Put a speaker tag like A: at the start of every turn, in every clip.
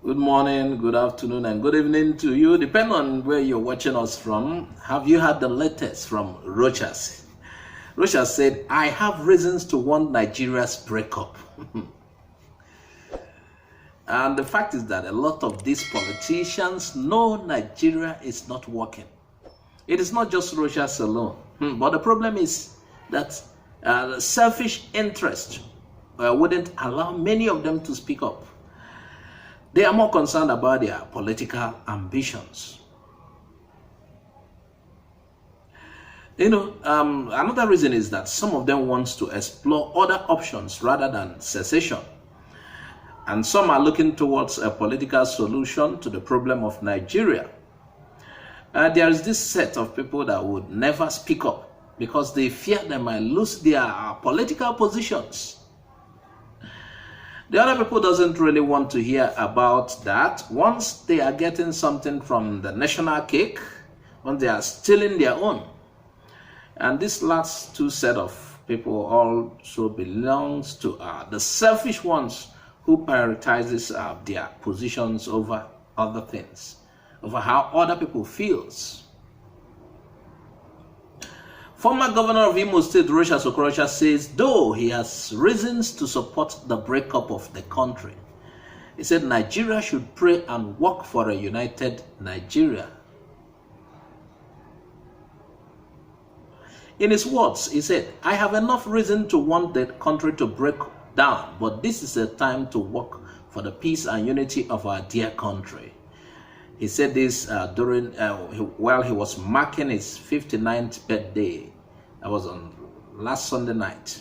A: Good morning, good afternoon, and good evening to you, depending on where you're watching us from. Have you had the latest from Rochas? Rochas said, I have reasons to want Nigeria's breakup. And the fact is that a lot of these politicians know Nigeria is not working. It is not just Rochas alone. But the problem is that selfish interest wouldn't allow many of them to speak up. They are more concerned about their political ambitions. Another reason is that some of them want to explore other options rather than secession. And some are looking towards a political solution to the problem of Nigeria. There is this set of people that would never speak up because they fear they might lose their political positions. The other people doesn't really want to hear about that. Once they are getting something from the national cake, when they are stealing their own. And this last two set of people also belongs to the selfish ones who prioritizes their positions over other things, over how other people feels. Former governor of Imo State, Okorocha, says though he has reasons to support the breakup of the country, he said Nigeria should pray and work for a united Nigeria. In his words, he said, I have enough reason to want the country to break down, but this is a time to work for the peace and unity of our dear country. He said this while he was marking his 59th birthday. That was on last Sunday night.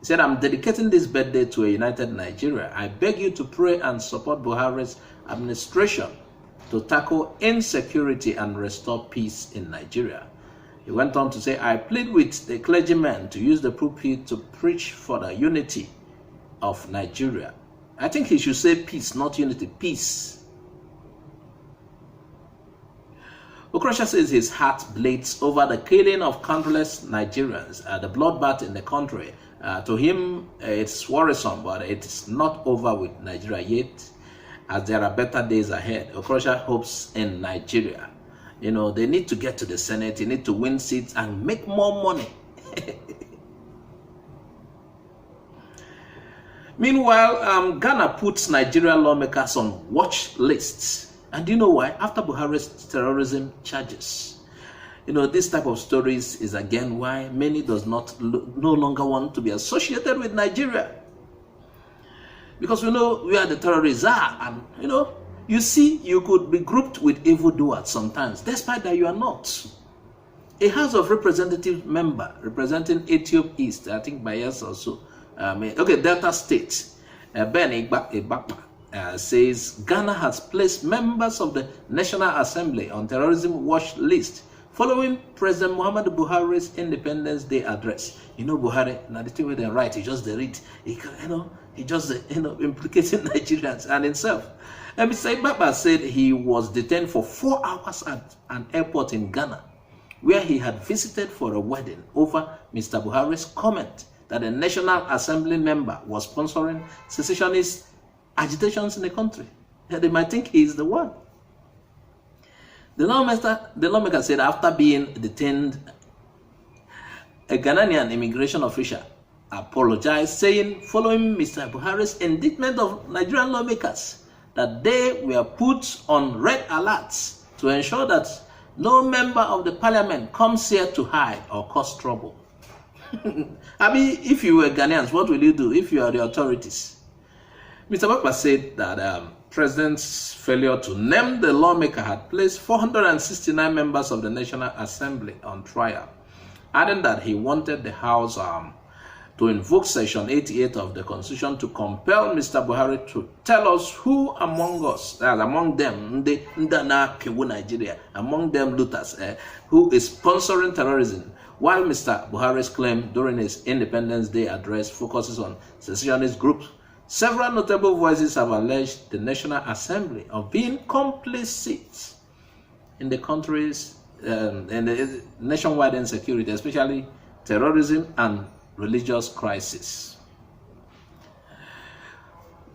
A: He said, I'm dedicating this birthday to a united Nigeria. I beg you to pray and support Buhari's administration to tackle insecurity and restore peace in Nigeria. He went on to say, I plead with the clergymen to use the pulpit to preach for the unity of Nigeria. I think he should say peace, not unity, peace. Okorocha says his heart bleeds over the killing of countless Nigerians, the bloodbath in the country. To him, it's worrisome, but it's not over with Nigeria yet, as there are better days ahead. Okorocha hopes in Nigeria. They need to get to the Senate, they need to win seats and make more money. Meanwhile, Ghana puts Nigerian lawmakers on watch lists. And do you know why? After Buhari's terrorism charges. This type of stories is again why many no longer want to be associated with Nigeria. Because we know where the terrorists are. And, you see, you could be grouped with evildoers sometimes, despite that you are not. A House of Representative member representing Ethiopia East, I think Bayelsa also, Delta State, Ben Igbakba, says Ghana has placed members of the National Assembly on terrorism watch list following President Muhammadu Buhari's Independence Day address. Buhari, now the thing with the right, he just read, he just implicating Nigerians and himself. And Mr. Igbakba said he was detained for 4 hours at an airport in Ghana, where he had visited for a wedding over Mr. Buhari's comment that a National Assembly member was sponsoring secessionist agitations in the country. They might think he is the one. The lawmaker said after being detained, a Ghanaian immigration official apologized, saying following Mr. Buhari's indictment of Nigerian lawmakers that they were put on red alerts to ensure that no member of the parliament comes here to hide or cause trouble. If you were Ghanaians, what will you do if you are the authorities? Mr. Bakpa said that President's failure to name the lawmaker had placed 469 members of the National Assembly on trial, adding that he wanted the House to invoke Section 88 of the Constitution to compel Mr. Buhari to tell us who among us, among them, Nigeria, among them looters, who is sponsoring terrorism, while Mr. Buhari's claim during his Independence Day address focuses on secessionist groups. Several notable voices have alleged the National Assembly of being complicit in the country's nationwide insecurity, especially terrorism and religious crisis.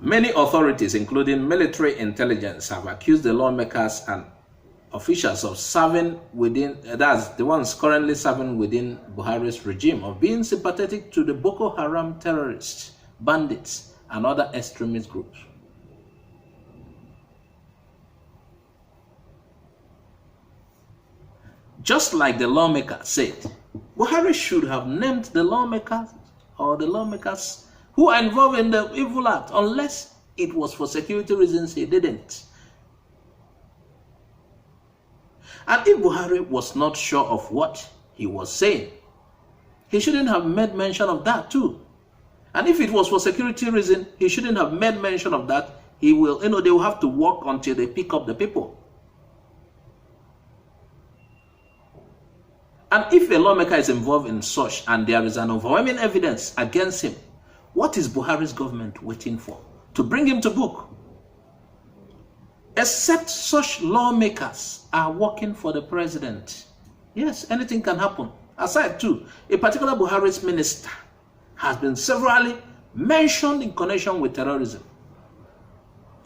A: Many authorities, including military intelligence, have accused the lawmakers and officials of serving within, that's the ones currently serving within Buhari's regime, of being sympathetic to the Boko Haram terrorists, bandits, and other extremist groups. Just like the lawmaker said, Buhari should have named the lawmakers or the lawmakers who are involved in the evil act, unless it was for security reasons he didn't. And if Buhari was not sure of what he was saying, he shouldn't have made mention of that too. And if it was for security reason, he shouldn't have made mention of that. He will, they will have to work until they pick up the people. And if a lawmaker is involved in such and there is an overwhelming evidence against him, what is Buhari's government waiting for? To bring him to book? Except such lawmakers are working for the president. Yes, anything can happen. Aside too, a particular Buhari's minister has been severally mentioned in connection with terrorism.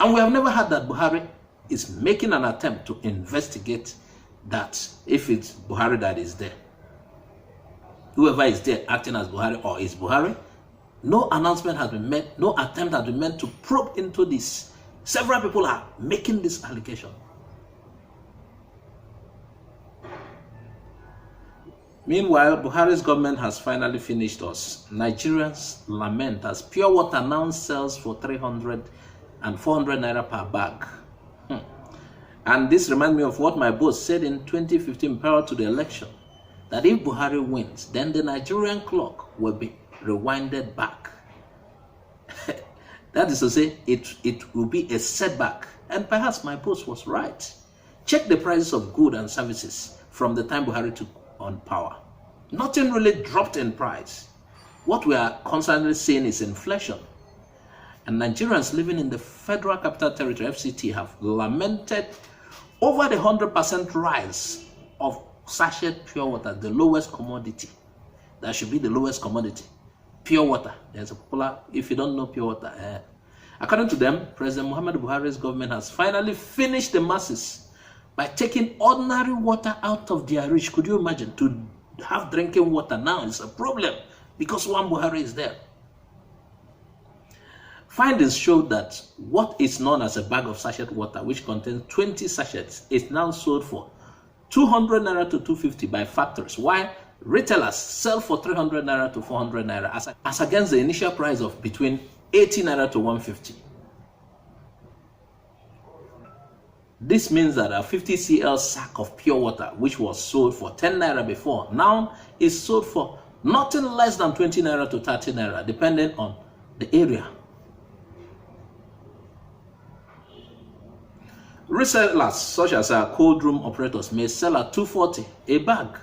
A: And we have never heard that Buhari is making an attempt to investigate that, if it's Buhari that is there. Whoever is there acting as Buhari or is Buhari, no announcement has been made, no attempt has been made to probe into this. Several people are making this allegation. Meanwhile, Buhari's government has finally finished us. Nigerians lament as pure water now sells for 300 and 400 naira per bag. And this reminds me of what my boss said in 2015 prior to the election, that if Buhari wins, then the Nigerian clock will be rewinded back. That is to say, it will be a setback. And perhaps my boss was right. Check the prices of goods and services from the time Buhari took on power. Nothing really dropped in price. What we are constantly seeing is inflation. And Nigerians living in the Federal Capital Territory, FCT, have lamented over the 100% rise of sachet pure water, the lowest commodity. That should be the lowest commodity. Pure water. There's a popular, if you don't know pure water. According to them, President Muhammadu Buhari's government has finally finished the masses by taking ordinary water out of their reach. Could you imagine? To have drinking water now is a problem because one Buhari is there. Findings showed that what is known as a bag of sachet water, which contains 20 sachets, is now sold for 200 naira to 250 by factories, while retailers sell for 300 naira to 400 naira, as against the initial price of between 80 naira to 150. This means that a 50 cl sack of pure water, which was sold for 10 naira before, now is sold for nothing less than 20 naira to 30 naira, depending on the area. Resellers such as our cold room operators may sell at 240 a bag.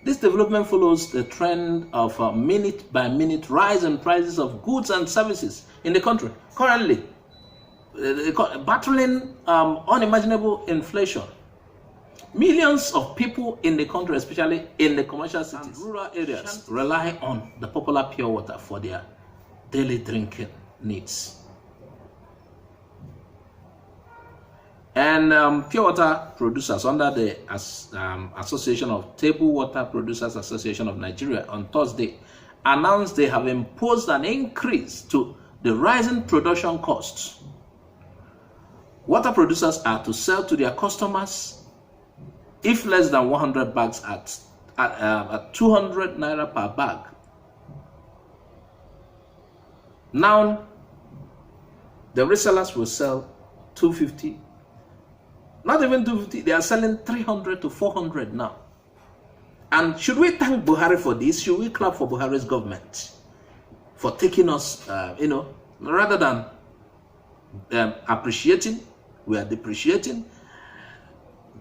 A: This development follows the trend of a minute-by-minute rise in prices of goods and services in the country, currently battling unimaginable inflation. Millions of people in the country, especially in the commercial cities and rural areas, rely on the popular pure water for their daily drinking needs. And pure water producers under the Association of Table Water Producers Association of Nigeria on Thursday announced they have imposed an increase to the rising production costs. Water producers are to sell to their customers, if less than 100 bags, at 200 naira per bag. Now, the resellers will sell 250. Not even 250, they are selling 300 to 400 now. And should we thank Buhari for this? Should we clap for Buhari's government for taking us, rather than appreciating, we are depreciating?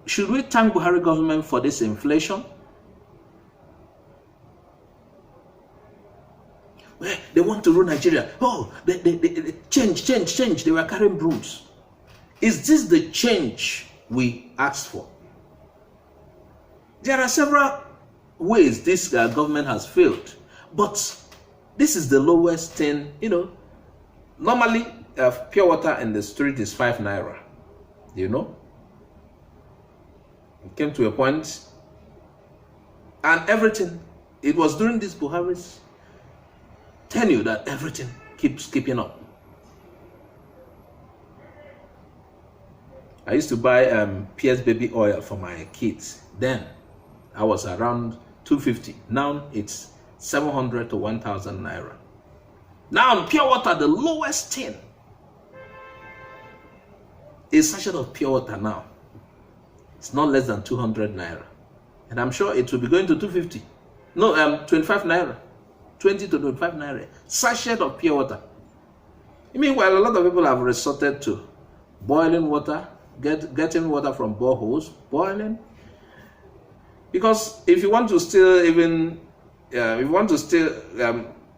A: Should we thank Buhari government for this inflation? Well, they want to rule Nigeria. Oh, they change. They were carrying brooms. Is this the change we asked for? There are several ways this government has failed, but This is the lowest thing, you know. Normally, pure water in the street is 5 naira. You know? It came to a point, and everything, it was during this Buhari's tenure that everything keeps keeping up. I used to buy PS baby oil for my kids. Then I was around 250. Now it's 700 to 1,000 naira. Now pure water, the lowest thing, a sachet of pure water now, it's not less than 200 naira. And I'm sure it will be going to 250. No, 25 naira. 20 to 25 naira. Sachet of pure water. Meanwhile, a lot of people have resorted to boiling water, getting water from boreholes, boiling. Because if you want to still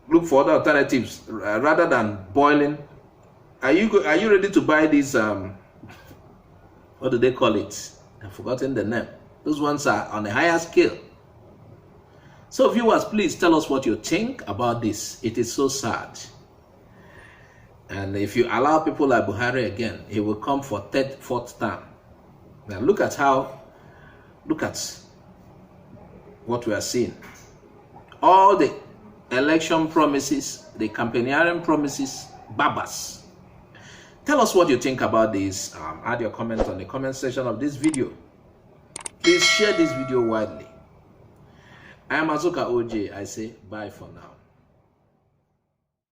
A: look for other alternatives rather than boiling, are you ready to buy these what do they call it? I've forgotten the name. Those ones are on a higher scale. So viewers, please tell us what you think about this. It is so sad. And if you allow people like Buhari again, he will come for third, fourth term. Now look at what we are seeing. All the election promises, the campaigning promises, babas. Tell us what you think about this. Add your comments on the comment section of this video. Please share this video widely. I am Azuka OJ. I say bye for now.